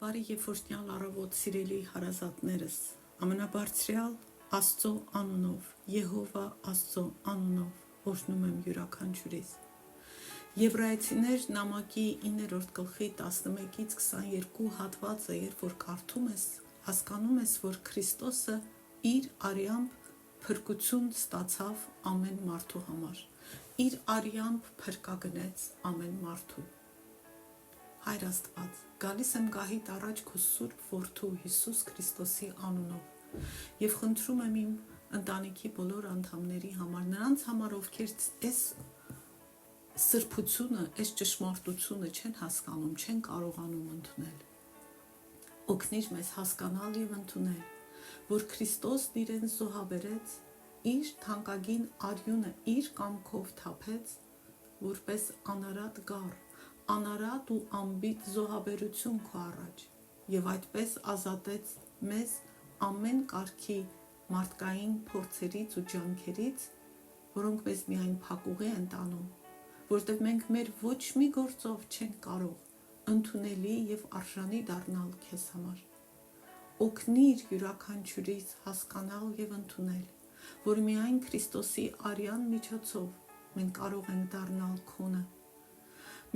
Բարի եւ օրհնյալ առավոտ սիրելի հարազատներս, ամենաբարձրյալ Աստծո անունով, Եհովա Աստծո անունով օրհնում եմ յուրաքանչյուրիս։ Եբրայեցիներ նամակի 9-րդ գլխի 11-ից 22 հատվածը, երբ որ կարդում ես, հասկանում ես, որ Քրիստոսը իր արյամբ փրկություն ստացավ ամեն մարդու համար, իր արյամբ փրկագնեց ամեն մարդու։ Հայր Աստված, գալիս եմ գահիդ առաջ քո սուրբ որդու Հիսուս Քրիստոսի անունով եւ խնդրում եմ իմ ընտանիքի բոլոր անդամների համար, նրանց համար, ովքեր այս սրբությունը, այս ճշմարտությունը չեն հասկանում, չեն կարողանում ընդունել։ Օգնիր մեզ հասկանալ եւ ընդունել, որ Քրիստոսն իրեն զոհաբերեց, իր թանկագին արյունը իր կամքով թափեց, որպես անարատ գառ, անարատ ու անբիծ զոհաբերություն քո առաջ եւ այդպես ազատեց մեզ ամեն կարգի մարդկային փորձերից ու ջանքերից, որոնք մեզ միայն փակուղի են տանում, որտեղ մենք մեր ոչ մի գործով չենք կարող ընդունելի եւ արժանի դառնալ քեզ համար։ Օգնիր յուրաքանչյուրիս հասկանալ եւ ընդունել, որ միայն Քրիստոսի արյան միջոցով մենք կարող ենք դառնալ քոնը։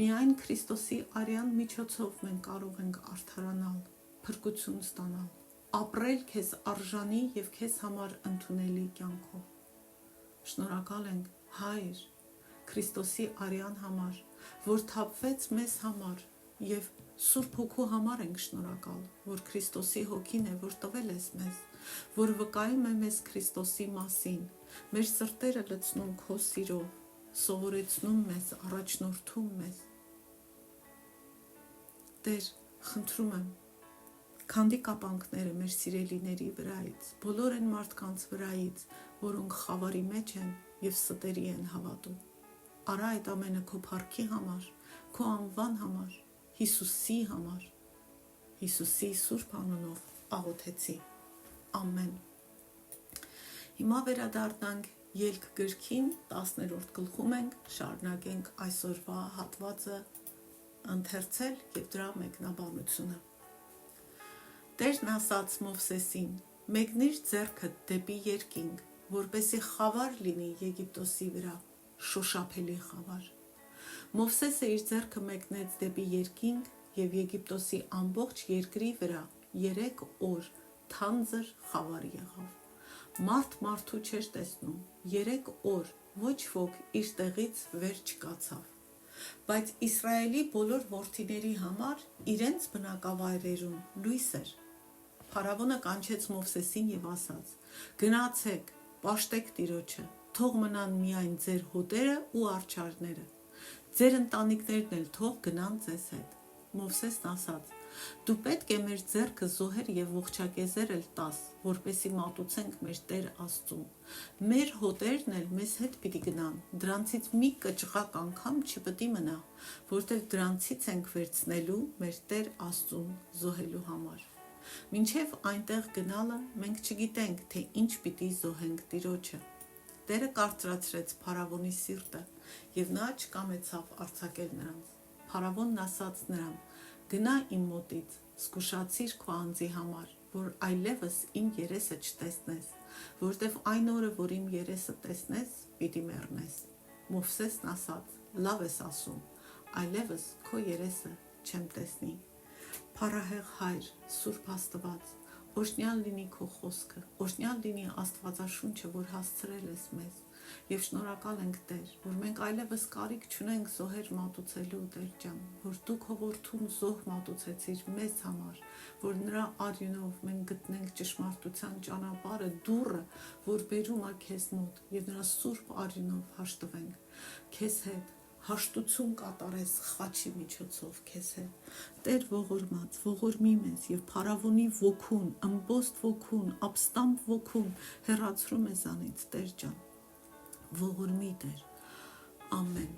Միայն Քրիստոսի արյան միջոցով մենք կարող ենք արդարանալ, փրկություն ստանալ, ապրել քեզ արժանի եւ քեզ համար ընդունելի կյանքով։ Շնորհակալ ենք, Հայր, Քրիստոսի արյան համար, որ թափվեց մեզ համար եւ Սուրբ Հոգու համար ենք շնորհակալ, որ Քրիստոսի հոգին է, որ տվել ես մեզ, որ վկայում է մեզ Քրիստոսի մասին, մեր սրտերը լցնում քո սիրով, սովորեցնում մեզ, առաջնորդում մեզ։ Տեր, խնդրում եմ, քանդի կապանքները մեր սիրելիների վրայից, բոլոր այն մարդկանց վրայից, որոնք խավարի մեջ են եւ ստերի են հավատում։ Արա այդ ամենը քո փառքի համար, քո անվան համար, Հիսուսի համար, Հիսուսի սուրբ անունով աղոթեցի։ Ամեն։ Հիմա վերադառնանք Ելք գրքին 10-րդ գլխում ենք, շարունակենք այսօրվա հատվածը ընթերցել եւ դրա մեկնաբանությունը։ Տերն ասաց Մովսեսին. «Մեկնիր ձեռքդ դեպի երկինք, որպեսզի խավար լինի Եգիպտոսի վրա, շոշափելի խավար»։ Մովսեսը իր ձեռքը մեկնեց դեպի երկինք եւ Եգիպտոսի ամբողջ երկրի վրա 3 օր թանձր խավար եղավ։ Մարդ մարդու չէր տեսնում, 3 օր ոչ ոք իր տեղից վեր չկացավ։ Բայց Իսրայելի բոլոր որդիների համար իրենց բնակավայրերում լույս էր։ Փարավոնը կանչեց Մովսեսին եւ ասաց. «Գնացեք, պաշտեք Տիրոջը, թող մնան միայն ձեր հոտերը ու արջարները, ձեր ընտանիքներն էլ թող գնան ձեզ հետ»։ Մովսեսն ասաց. «Դու պետք է մեր ձեռքը զոհեր եւ ողջակեզեր էլ տաս, որպեսզի մատուցենք մեր Տեր Աստծուն։ Մեր հոտերն էլ մեզ հետ պիտի գնան, դրանցից մի կճղակ անգամ չպիտի մնա, որտեղ դրանցից ենք վերցնելու մեր Տեր Աստծուն զոհելու համար։ Մինչև այնտեղ գնալը մենք չգիտենք, թե ինչ պիտի զոհենք Տիրոջը»։ Տերը կարծրացրեց Փարավոնի սիրտը, եւ նա չկամեցավ արձակել նրանց։ Փարավոնն ասաց նրան. «Գնա իմ մոտից, զգուշացիր քո անձի համար, որ այլևս իմ երեսը չտեսնես, որտեվ այն օրը, որ իմ երեսը տեսնես, պիտի մեռնես»։ Մովսեսն ասաց. «Լավ ես ասում, այլևս քո երեսը չեմ տեսնի»։ Փառահեղ Հայր, Սուրբ Աստված, օրհնյալ լինի քո խոսքը, օրհնյալ լինի Աստվածաշունչը, որ հասցրել ես մեզ, եւ շնորհակալ ենք Տեր, որ մենք այլևս կարիք չունենք զոհեր մատուցելու, Տեր ջան, որ դու քո որդուն զոհ մատուցեցիր մեզ համար, որ նրա արյունով մենք գտնենք ճշմարտության ճանապարհը, դուռը, որ բերում է քեզ մոտ, եւ նրա սուրբ արյունով հաշտվենք քեզ հետ, հաշտություն կատարես խաչի միջոցով քեզ հետ։ Տեր ողորմի մեզ եւ Փարավոնի ոգուն, ըմբոստ ոգուն, ապստամբ ոգուն հեռացրու մեզանից, Տեր ջան, ողորմի Տեր։ Ամեն։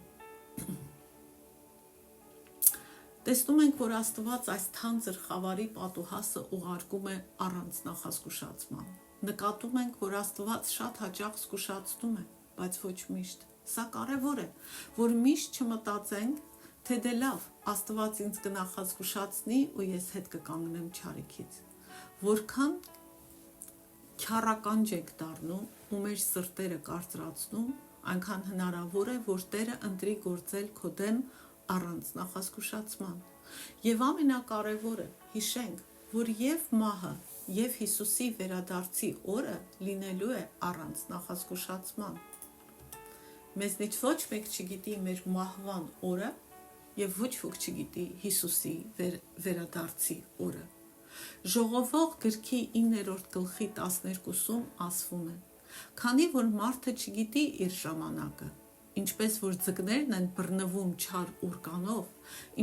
Տեսնում ենք, որ Աստված այս թանձր խավարի պատուհասը ուղարկում է առանց նախազգուշացման։ Նկատում ենք, որ Աստված շատ հաճախ զգուշացնում է, բայց ոչ միշտ։ Սա կարևոր է, որ միշտ չմտածենք, թե դե լավ, Աստված ինձ կնախազգուշացնի ու ես հետ կկանգնեմ չարիքից։ Որքան քյառականջ եք դառնում ու մեր սրտերը կարծրացնում, այնքան հնարավոր է, որ Տերը ընտրի գործել քո դեմ առանց նախազգուշացման։ Եվ ամենակարևորը, հիշենք, որ եւ մահը, եւ Հիսուսի վերադարձի օրը լինելու է առանց նախազգուշացման։ Մեզնից ոչ մեկ չգիտի մեր մահվան օրը եւ ոչ ոք չգիտի Հիսուսի վերադարձի օրը։ Ժողովող գրքի 9-րդ գլխի 12-ում ասվում է. քանի որ մարդը չգիտի իր ժամանակը, ինչպես որ ձկներն են բռնվում չար ուրկանով,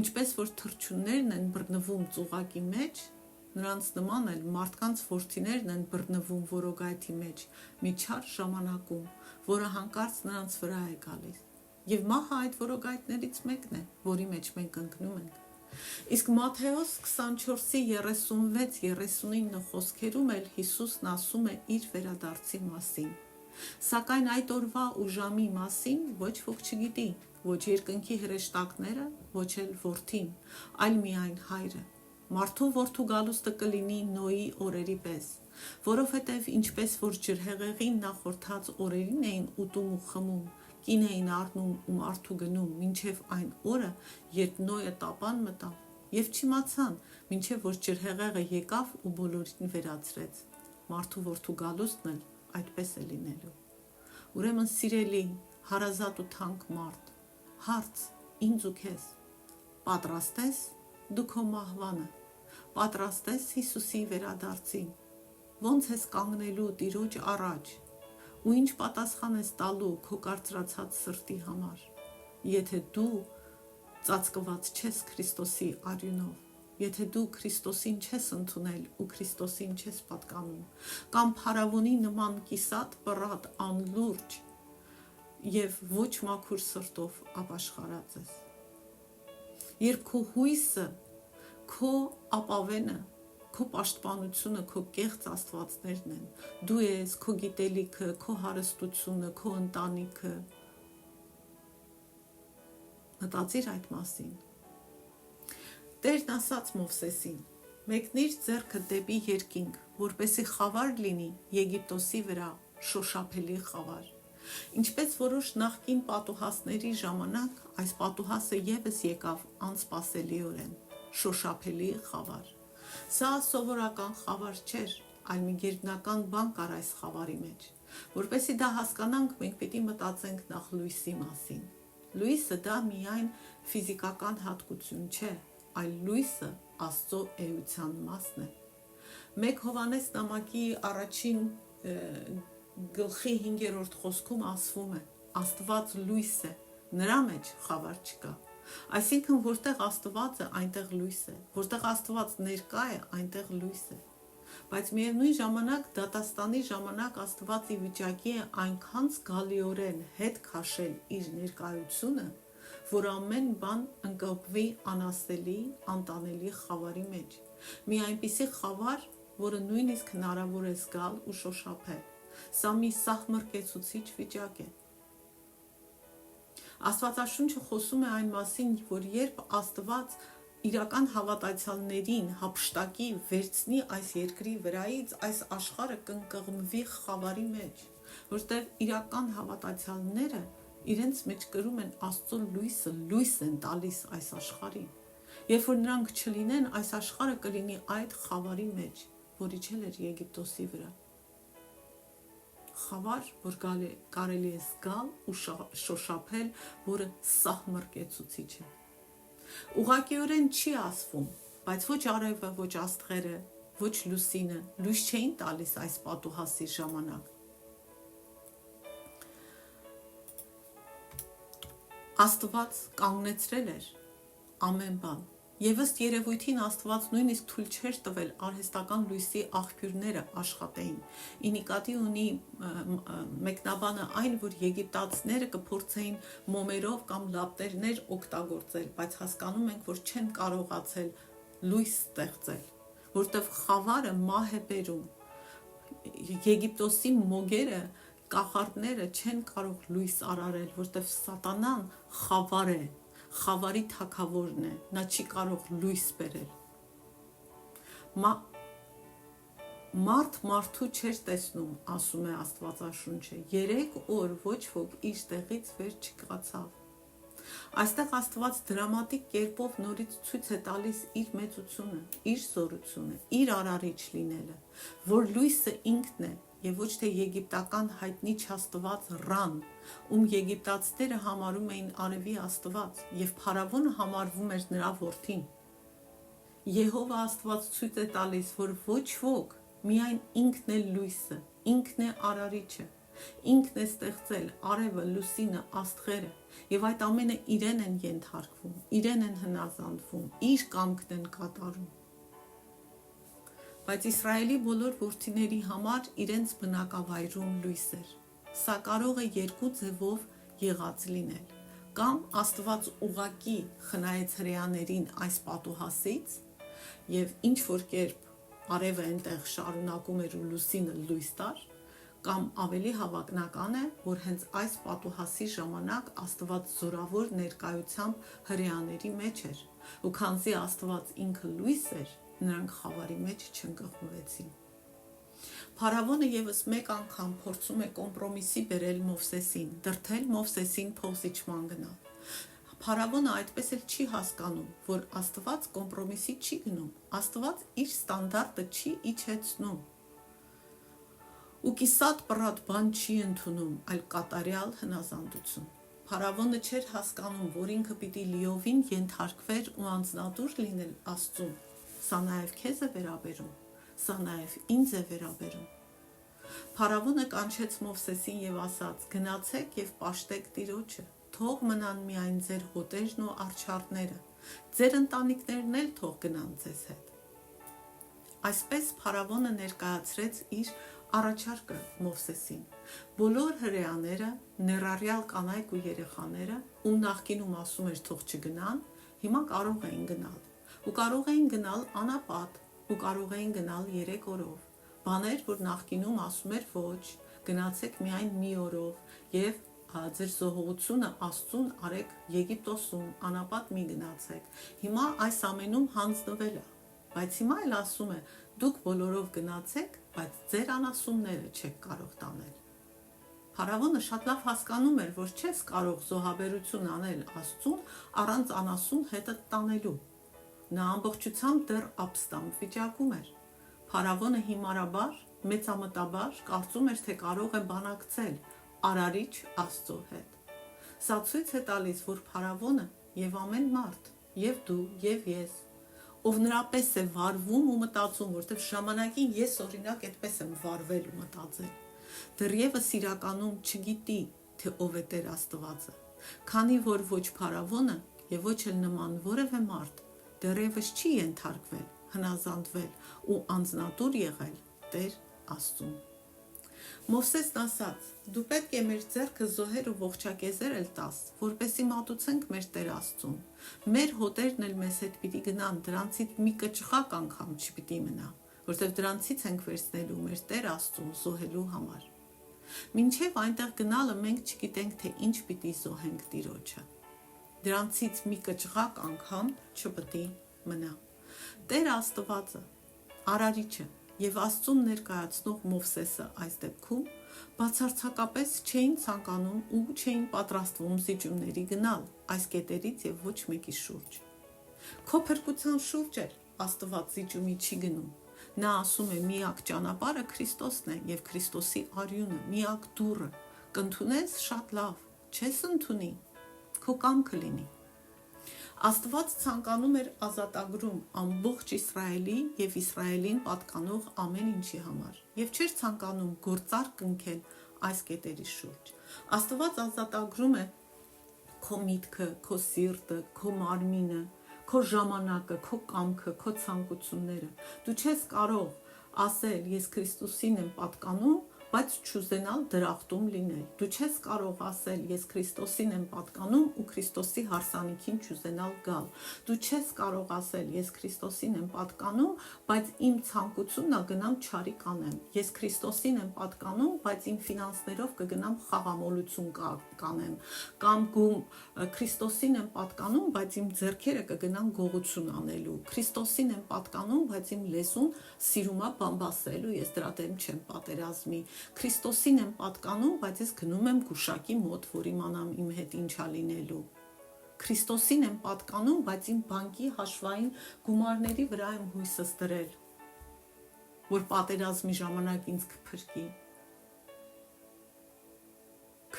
ինչպես որ թռչուններն են բռնվում ծուղակի մեջ, նրանց նման էլ մարդկանց որդիներն են բռնվում որոգայթի մեջ մի չար ժամանակում, որը հանկարծ նրանց վրա է գալիս։ Եվ մահը այդ որոգայթներից մեկն է, որի մեջ մենք ընկնում ենք։ Իսկ Մատթեոս 24-ի 36-39 խոսքերում էլ Հիսուսն ասում է իր վերադարձի մասին։ Սակայն այդ օրվա ու ժամի մասին ոչ ոք չգիտի, ոչ երկնքի հրեշտակները, ոչ էլ որդին, այլ միայն հայրը։ Մարդու որդու գալուստը կլինի Նոյի օրերի պես, որովհետև ինչպես որ ջրհեղեղին նախորդած օրերին էին ուտում ու խմում, կին էին առնում ու մարդու գնում, մինչև այն օրը, երբ Նոյը տապան մտավ, եւ չիմացան, մինչև որ ջրհեղեղը եկավ ու բոլորին վերացրեց։ Մարդու որդու գալուստն էլ այդպես է լինելու։ Ուրեմն սիրելի, հարազատ ու թանկ մարդ, հարց ինձ ու քեզ, պատրաստ ես դու քո մահվանը, պատրաստ ես Հիսուսի վերադարձին, ոնց ես կանգնելու Տիրոջ առաջ ու ինչ պատասխան ես տալու քո կարծրացած սրտի համար, եթե դու ծածկված չես Քրիստոսի արյունով, եթե դու Քրիստոսին չես ընդունել ու Քրիստոսին չես պատկանում, կամ փարավոնի նման կիսատ, պռատ, անլուրջ եւ ոչ մաքուր սրտով ապաշխարած ես։ Երբ քո հույսը, քո ապավենը, քո պաշտպանությունը, քո կեղծ աստվածներն են, դու ես, քո գիտելիքը, քո հարստությունը, քո ընտանիքը, մտածիր այդ մասին։ Տերն ասաց Մովսեսին. մեկնիր ձեռքը դեպի երկինք, որպեսզի խավար լինի Եգիպտոսի վրա, շոշափելի խավար։ Ինչպես որոշ նախկին պատուհասների ժամանակ, այս պատուհասը ևս եկավ անսպասելիորեն, շոշափելի խավար։ Սա սովորական խավար չէր, այլ մի գերբնական բան կար այս խավարի մեջ։ Որպեսզի դա հասկանանք, մենք պետք է մտածենք նախ լույսի մասին։ Լույսը դա միայն ֆիզիկական հատկություն չէ, այլ լույսը Աստծո էության մասն է։ 1 Հովհաննես նամակի առաջին գլխի 5-րդ խոսքում ասվում է. Աստված լույս է, նրա մեջ խավար չկա։ Այսինքն, որտեղ Աստված է, այնտեղ լույս է, որտեղ Աստված ներկա է, այնտեղ լույս է։ Բայց միևնույն ժամանակ դատաստանի ժամանակ Աստված ի վիճակի է այնքան զգալիորեն հետ քաշել իր ներկայությունը, որ ամեն բան ընկղմվի անասելի, անտանելի խավարի մեջ։ Մի այնպիսի խավար, որը նույնիսկ հնարավոր է զգալ ու շոշափել։ Սա մի սահմռկեցուցիչ վիճակ է։ Աստվածաշունչը խոսում է այն մասին, որ երբ Աստված իրական հավատացյալներին հափշտակի վերցնի այս երկրի վրայից, այս աշխարհը կընկղմվի խավարի մեջ, որտեղ իրական հավատացյալները իրենց մեջ կրում են Աստծո լույսը, լույս են տալիս այս աշխարհին։ Երբ որ նրանք չլինեն, այս աշխարհը կլինի այդ խավարի մեջ, որի չել էր Եգիպտոսի վրա։ Խավար, որ կարելի է զգալ ու շոշափել, որը սահմռկեցուցիչ է։ Ուղղակիորեն չի ասվում, բայց ոչ արևը, ոչ աստղերը, ոչ լուսինը լույս չէին տալիս այս պատուհասի ժամանակ։ Աստված կանգնեցրել էր ամեն բան։ Եվ ըստ երևույթին Աստված նույնիսկ թույլ չէր տվել արհեստական լույսի աղբյուրները աշխատեին։ Ի նկատի ունի մեկնաբանը այն, որ եգիպտացիները կփորձեին մոմերով կամ լապտերներ օգտագործել, բայց հասկանում ենք, որ չեն կարողացել լույս ստեղծել, որտեղ խավարը մահ է բերում։ Եգիպտոսի մոգերը, կախարդները չեն կարող լույս արարել, որտեղ սատանան խավար է, խավարի թագավորն է, նա չի կարող լույս բերել։ Մարդ մարդու չէր տեսնում, ասում է Աստվածաշունչը, 3 օր ոչ ոք իր տեղից վեր չկացավ։ Այստեղ Աստված դրամատիկ կերպով նորից ցույց է տալիս իր մեծությունը, իր զորությունը, իր արարիչ լինելը, որ լույսը ինքն է եւ ոչ թե եգիպտական հայտնի չաստված Ռան, ում եգիպտացիները համարում էին արևի աստված եւ Փարավոնը համարվում էր նրա որդին։ Եհովա Աստված ցույց է տալիս, որ ոչ ոք, միայն ինքն է լույսը, ինքն է արարիչը, ինքն է ստեղծել արևը, լուսինը, աստղերը եւ այդ ամենը իրեն են ենթարկվում, իրեն են հնազանդվում, իր կամքն են կատարում։ Բայց Իսրայելի բոլոր որդիների համար իրենց բնակավայրում լույս էր։ Սա կարող է երկու ձևով եղած լինել։ Կամ Աստված ուղակի խնայեց հրեաներին այս պատուհասից եւ ինչ որ կերպ արևը այնտեղ շարունակում էր ու լուսինը լույս տար, կամ ավելի հավակնական է, որ հենց այս պատուհասի ժամանակ Աստված զորավոր ներկայությամբ հրեաների մեջ էր, ու քանզի Աստված ինքը լույս էր, նրանք խավարի մեջ չընկղմվեցին։ Փարավոնը եւս մեկ անգամ փորձում է կոմպրոմիսի բերել Մովսեսին, դրդել Մովսեսին փոխզիջման գնալ։ Փարավոնը այդպես էլ չի հասկանում, որ Աստված կոմպրոմիսի չի գնում, Աստված իր ստանդարտը չի իջեցնում։ Ու կիսատ պռատ բան չի ընդունում, այլ կատարյալ հնազանդություն։ Փարավոնը չէր հասկանում, որ ինքը պիտի լիովին ենթարկվեր ու անձնատուր լինել Աստծուն։ Սա նաև քեզ է վերաբերում, սա նաև ինձ է վերաբերում։ Փարավոնը կանչեց Մովսեսին եւ ասաց. «Գնացեք եւ պաշտեք Տիրոջը, թող մնան միայն ձեր հոտերն ու արջառները, ձեր ընտանիքներն էլ թող գնան ձեզ հետ»։ Այսպես Փարավոնը ներկայացրեց իր առաջարկը Մովսեսին։ Բոլոր հրեաները, ներառյալ կանայք ու երեխաները, ում նախկինում ասում էր թող չգնան, հիմա կարող էին գնալ։ Ու կարող էին գնալ անապատ, ու կարող էին գնալ 3 օրով։ Բաներ, որ նախկինում ասում էր ոչ, գնացեք միայն մի օրով եւ ձեր զոհողությունը Աստծուն արեք Եգիպտոսում, անապատ մի գնացեք։ Հիմա այս ամենում հանձնվել է, բայց հիմա էլ ասում է դուք բոլորով գնացեք, բայց ձեր անասունները չեք կարող տանել։ Փարավոնը շատ լավ հասկանում էր, որ չես կարող զոհաբերություն անել Աստծուն առանց անասուն հետը տանելու։ Նա ամբողջությամբ դեռ ապստամբ վիճակում էր։ Փարավոնը հիմարաբար, մեծամտաբար կարծում էր, թե կարող է բանակցել արարիչ Աստծո հետ։ Սա ցույց է տալիս, որ Փարավոնը եւ ամեն մարդ, եւ դու, եւ ես, ով նրա պես է վարվում ու մտածում, որտեղ ժամանակին ես օրինակ այդպես եմ վարվել ու մտածել, դեռևս իրականում չգիտի, թե ով է Տեր Աստվածը, քանի որ ոչ Փարավոնը եւ ոչ էլ նման որևէ մարդ դեռևս չի ենթարկվել, հնազանդվել ու անձնատուր եղել Տեր Աստծուն։ Մովսեսն ասաց. «Դու պետք է մեր ձեռքը զոհեր ու ողջակեզեր էլ տաս, որպեսզի մատուցենք մեր Տեր Աստծուն։ Մեր հոտերն էլ մեզ հետ պիտի գնան, դրանցից մի կճղակ անգամ չպիտի մնա, որտեղ դրանցից ենք վերցնելու մեր Տեր Աստծուն զոհելու համար։ Մինչև այնտեղ գնալը մենք չգիտենք, թե ինչ պիտի զոհենք Տիրոջը։ Դրանցից մի կճղակ անգամ չպիտի մնա»։ Տեր Աստվածը, արարիչը եւ Աստծուն ներկայացնող Մովսեսը այս դեպքում բացարձակապես չէին ցանկանում ու չէին պատրաստվում զիջումների գնալ այս կետերից եւ ոչ մեկի շուրջ։ Քո փրկության շուրջ էլ Աստված զիջումի չի գնում։ Նա ասում է միակ ճանապարհը Քրիստոսն է եւ Քրիստոսի արյունը, միակ դուռը։ Կընդունես շատ լավ, չես ընդունի, քո կամքը լինի։ Աստված ցանկանում էր ազատագրում ամբողջ Իսրայելի եւ Իսրայելին պատկանող ամեն ինչի համար եւ չէր ցանկանում գործարք կնքել այս կետերի շուրջ։ Աստված ազատագրում է քո միտքը, քո սիրտը, քո մարմինը, քո ժամանակը, քո կամքը, քո ցանկությունները։ Դու չես կարող ասել ես Քրիստոսին եմ պատկանում բայց չուզենալ դրախտում լինել։ Դու չես կարող ասել ես Քրիստոսին եմ պատկանում ու Քրիստոսի հարսանիքին չուզենալ գալ։ Դու չես կարող ասել ես Քրիստոսին եմ պատկանում, բայց իմ ցանկությունն է գնամ չարի կանեմ։ Ես Քրիստոսին եմ պատկանում, բայց իմ ֆինանսներով կգնամ խաղամոլություն կանեմ։ Կամ Քրիստոսին եմ պատկանում, բայց իմ ձեռքերը կգնան գողություն անելու։ Քրիստոսին եմ պատկանում, բայց իմ լեզուն սիրում է բամբասելու, ես դրա դեմ չեմ պատերազմի։ Քրիստոսին եմ պատկանում, բայց ես գնում եմ գուշակի մոտ, որ իմանամ իմ հետ ինչա լինելու։ Քրիստոսին եմ պատկանում, բայց իմ բանկի հաշվային գումարների վրա եմ հույսս դրել, որ պատերազմի ժամանակ ինձ կփրկի։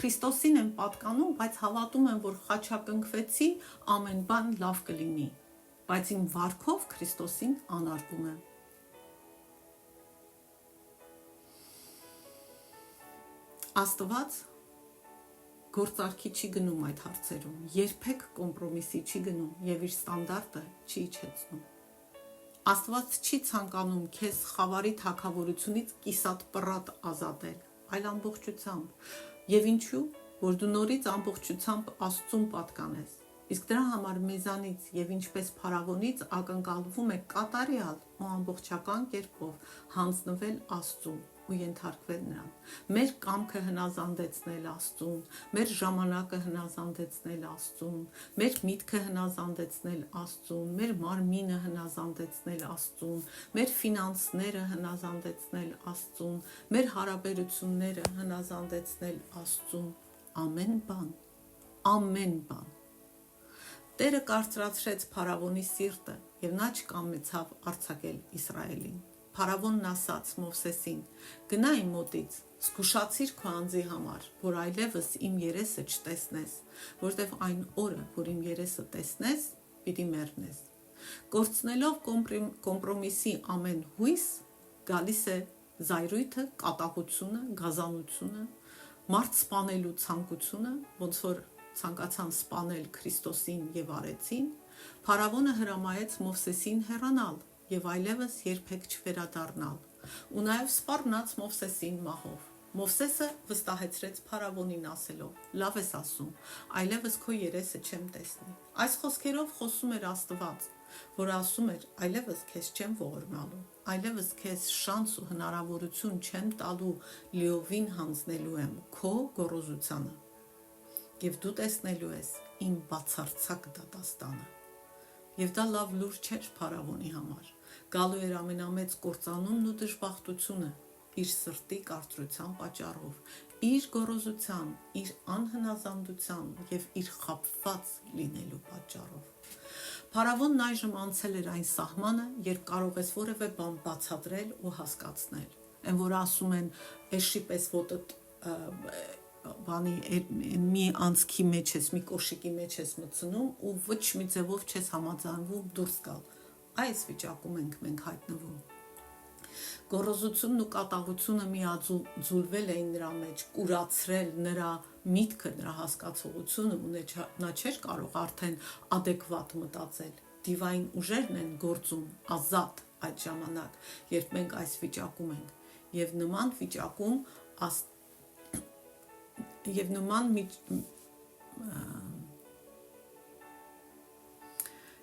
Քրիստոսին եմ պատկանում, բայց հավատում եմ, որ խաչակնքվեցի, ամեն բան լավ կլինի, բայց իմ վարքով Քրիստոսին անարգում եմ։ Աստված գործարքի չի գնում այդ հարցերում, երբեք կոմպրոմիսի չի գնում եւ իր ստանդարտը չի իջեցնում։ Աստված չի ցանկանում քեզ խավարի թագավորությունից կիսատ պռատ ազատել, այլ ամբողջությամբ։ Եվ ինչու, որ դու նորից ամբողջությամբ Աստծուն պատկանես։ Իսկ դրա համար մեզանից եւ ինչպես փարավոնից ակնկալվում է կատարյալ ու ամբողջական կերպով հանձնվել Աստծուն ու ենթարկվել նրան։ Մեր կամքը հնազանդեցնել Աստծուն, մեր ժամանակը հնազանդեցնել Աստծուն, մեր միտքը հնազանդեցնել Աստծուն, մեր մարմինը հնազանդեցնել Աստծուն, մեր ֆինանսները հնազանդեցնել Աստծուն, մեր հարաբերությունները հնազանդեցնել Աստծուն, ամեն բան։ Տերը կարծրացրեց փարավոնի սիրտը եւ նա չկամեցավ արձակել Իսրայելին։ Փարավոնն ասաց Մովսեսին. «Գնա իմ մոտից, զգուշացիր քո անձի համար, որ այլևս իմ երեսը չտեսնես, որտեվ այն օրը, որ իմ երեսը տեսնես, պիտի մեռնես»։ Կորցնելով կոմպրոմիսի ամեն հույս, գալիս է զայրույթը, կատաղությունը, գազանությունը, մարդ սպանելու ցանկությունը, ոնց որ ցանկացան սպանել Քրիստոսին եւ արեցին, փարավոնը հրամայեց Մովսեսին հեռանալ եւ այլևս երբեք չվերադառնալ, ու նաեւ սպառնաց Մովսեսին մահով։ Մովսեսը վստահեցրեց փարավոնին ասելով. «Լավ ես ասում, այլևս քո երեսը չեմ տեսնի»։ Այս խոսքերով խոսում էր Աստված, որ ասում էր. «Այլևս քեզ չեմ ողորմալու, այլևս քեզ շանս ու հնարավորություն չեմ տալու, լիովին հանձնելու եմ քո գոռոզությանը։ Եվ դու տեսնելու ես իմ բացարձակ դատաստանը»։ Եվ դա լավ լուր չէր փարավոնի համար։ Գալու էր ամենամեծ կործանումն ու դժբախտությունը իր սրտի կարծրության պատճառով, իր գոռոզության, իր անհնազանդության եւ իր խաբված լինելու պատճառով։ Փարավոնն այժմ անցել էր այն սահմանը, երբ կարող ես որևէ բան բացատրել ու հասկացնել։ Այն որ ասում են «Էշի պես ոտդ բանի մի անցքի մեջ ես, մի կոշիկի մեջ ես մտցնում ու ոչ մի ձևով չես համաձայնվում դուրս գալ»։ Այս վիճակում ենք մենք հայտնվում։ Գոռոզությունն ու կատաղությունը միաձուլվել էին նրա մեջ, կուրացրել նրա միտքը, նրա հասկացողությունը, ու նա չէր կարող արդեն adekvat մտածել։ Դիվային ուժերն են գործում ազատ այդ ժամանակ, երբ մենք այս վիճակում ենք,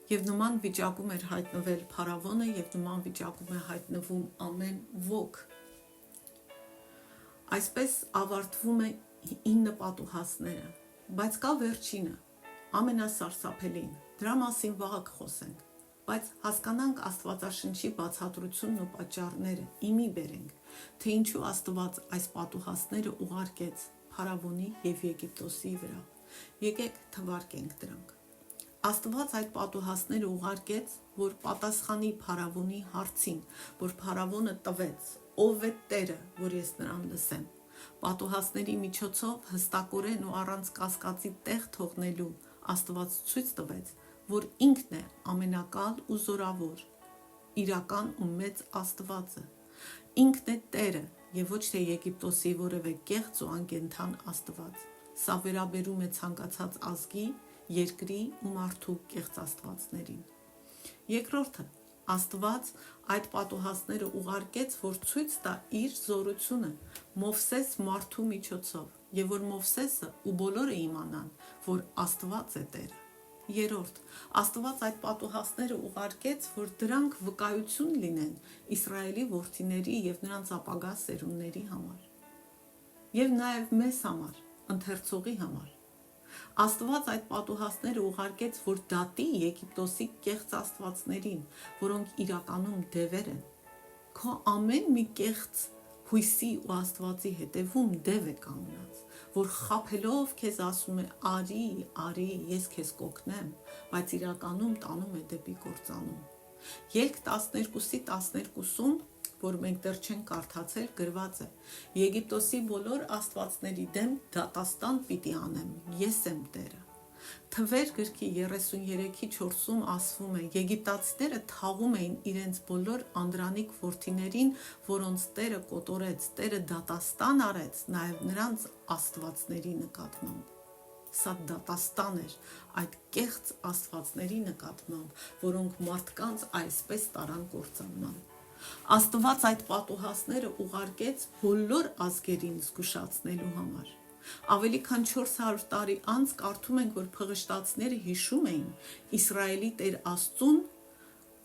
եւ նման վիճակում էր հայտնվել փարավոնը եւ նման վիճակում է հայտնվում ամեն ոք։ Այսպես ավարտվում է 9 պատուհասները, բայց կա վերջինը, ամենասարսափելին, դրա մասին վաղը կխոսենք, բայց հասկանանք Աստվածաշնչի բացատրությունն ու պատճառները, իմի բերենք, թե ինչու Աստված այս պատուհասները ուղարկեց փարավոնի եւ Եգիպտոսի վրա։ Եկեք թվարկենք դրանք։ Աստված այդ պատուհասները ուղարկեց, որ պատասխանի փարավոնի հարցին, որ փարավոնը տվեց. «Ով է Տերը, որ ես նրան լսեմ»։ Պատուհասների միջոցով հստակորեն ու առանց կասկածի տեղ թողնելու Աստված ցույց տվեց, որ ինքն է ամենակալ ու զորավոր, իրական ու մեծ Աստվածը։ Ինքն է Տերը եւ ոչ թե Եգիպտոսի որևէ կեղծ ու անկենդան Աստված։ Սա վերաբերում է ցանկացած ազգի, երկրի ու մարդու կեղծ աստվածներին։ Երկրորդը, Աստված այդ պատուհասները ուղարկեց, որ ցույց տա իր զորությունը Մովսես մարդու միջոցով, եւ որ Մովսեսը ու բոլորը իմանան, որ Աստված է Տերը։ Երորդ, Աստված այդ պատուհասները ուղարկեց, որ դրանք վկայություն լինեն Իսրայելի որդիների եւ նրանց ապագա սերունդների համար։ Եվ նաեւ մեզ համար, ընթերցողի համար։ Աստված այդ պատուհասները ուղարկեց, որ դատի Եգիպտոսի կեղծ աստվածներին, որոնք իրականում դևեր են։ Քո ամեն մի կեղծ հույսի ու Աստվածի հետևում դև է կանգնած, որ խաբելով քեզ ասում է արի, արի, ես քեզ կօգնեմ, բայց իրականում տանում է դեպի կործանում։ Ելք 12:12-ում, որ մենք դեռ չենք կարդացել, գրված է. Եգիպտոսի բոլոր աստվածների դեմ դատաստան պիտի անեմ, ես եմ Տերը։ Թվեր գրքի 33:4-ում ասվում է. Եգիպտացիները թաղում էին իրենց բոլոր անդրանիկ որդիներին, որոնց Տերը կոտորեց, Տերը դատաստան արեց նաև նրանց աստվածների նկատմամբ։ Սա դատաստան էր այդ կեղծ աստվածների նկատմամբ, որոնք մարդկանց այսպես տարան կործանման։ Աստված այդ պատուհասները ուղարկեց բոլոր ազգերին զգուշացնելու համար։ Ավելի քան 400 տարի անց կարդում ենք, որ փղշտացիները հիշում էին Իսրայելի Տեր Աստծուն,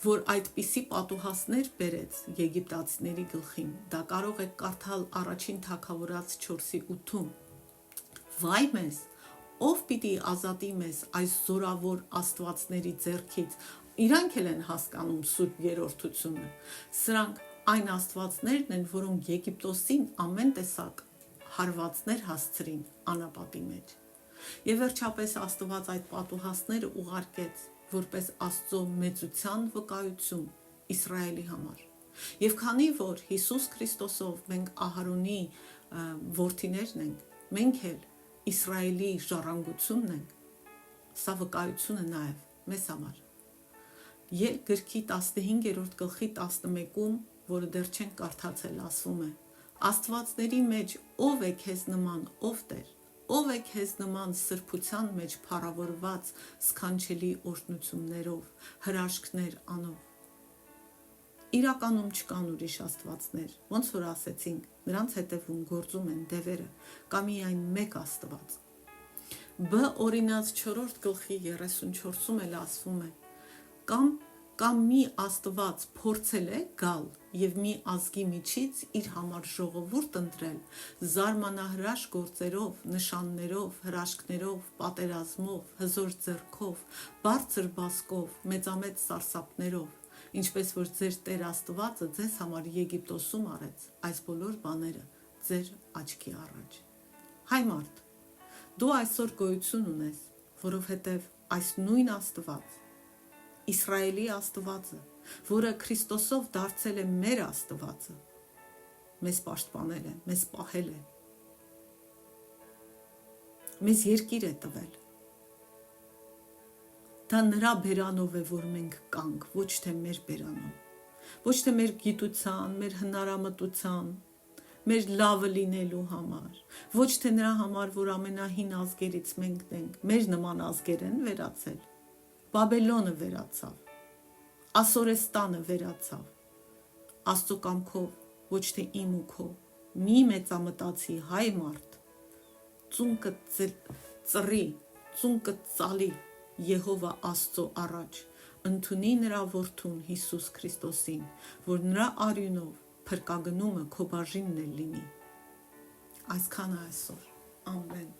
որ այդպիսի պատուհասներ բերեց եգիպտացիների գլխին։ Դա կարող եք կարդալ առաջին Թագավորաց 4:8-ում։ Վայ մեզ, ով պիտի ազատի մեզ այս զորավոր աստվածների ձեռքից։ Իրանք էլ են հասկանում Սուրբ Երրորդությունը։ Սրանք այն աստվածներն են, որոնք Եգիպտոսին ամեն տեսակ հարվածներ հասցրին անապատի մեջ։ Եվ վերջապես Աստված այդ պատուհասները ուղարկեց որպես Աստծո մեծության վկայություն Իսրայելի համար։ Եվ քանի որ Հիսուս Քրիստոսով մենք Ահարոնի որդիներն ենք, մենք էլ Իսրայելի ժառանգությունն ենք, սա վկայություն է նաև մեզ համար։ Ելք գրքի 15-րդ գլխի 11-ում, որը դեռ չենք կարդացել, ասվում է. Աստվածների մեջ ով է քեզ նման, ով Տեր, ով է քեզ նման սրբության մեջ փառավորված սքանչելի օրհնություններով, հրաշքներ անող։ Իրականում չկան ուրիշ աստվածներ, ոնց որ ասեցինք, նրանց հետևում գործում են դևերը, կա միայն մեկ Աստված։ Բ Օրինաց 4-րդ գլխի 34-ում էլ ասվում է. Կամ մի Աստված փորձել է գալ եւ մի ազգի միջից իր համար ժողովուրդ ընտրել, զարմանահրաշ գործերով, նշաններով, հրաշքներով, պատերազմով, հզոր ձեռքով, բարձր բասկով, մեծամեծ սարսափներով, ինչպես որ ձեր Տեր Աստվածը ձեզ համար Եգիպտոսում արեց այս բոլոր բաները ձեր աչքի առաջ։ Հայ մարդ, դու այսօր գոյություն ունես, որովհետև այս նույն Աստված, Իսրայելի Աստվածը, որը Քրիստոսով դարձել է մեր Աստվածը, մեզ պաշտպանել է, մեզ պահել է, մեզ երկիր է տվել։ Դա նրա բերանով է, որ մենք կանք, ոչ թե մեր բերանով, ոչ թե մեր գիտության, մեր հնարամտության, մեր լավը լինելու համար, ոչ թե նրա համար, որ ամենահին ազգերից մենք ենք, մեր նման ազգեր են վերացել, Բաբելոնը վերացավ, Ասորեստանը վերացավ, Աստծո կամքով, ոչ թե իմ ու քո, մի մեծամտածի հայ մարդ, ծունկը ծռի, ծունկը ծալի Եհովա Աստծո առաջ, ընդունի նրա որդուն Հիսուս Քրիստոսին, որ նրա արյունով փրկագնումը քո բաժինն է լինի։ Այսքանը այսօր, ամեն։